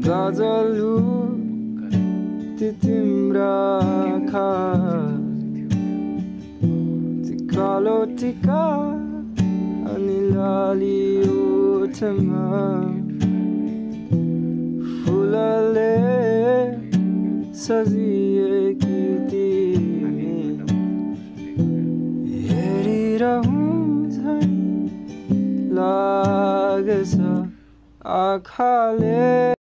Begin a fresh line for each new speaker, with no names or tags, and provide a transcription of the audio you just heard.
गजलु ती तिम्रा आँखा ती कालो टिका अनि लाली ओठमा फुलले सजिएकी तिमी हेरिरहूँ झै लाग्छ आँखाले।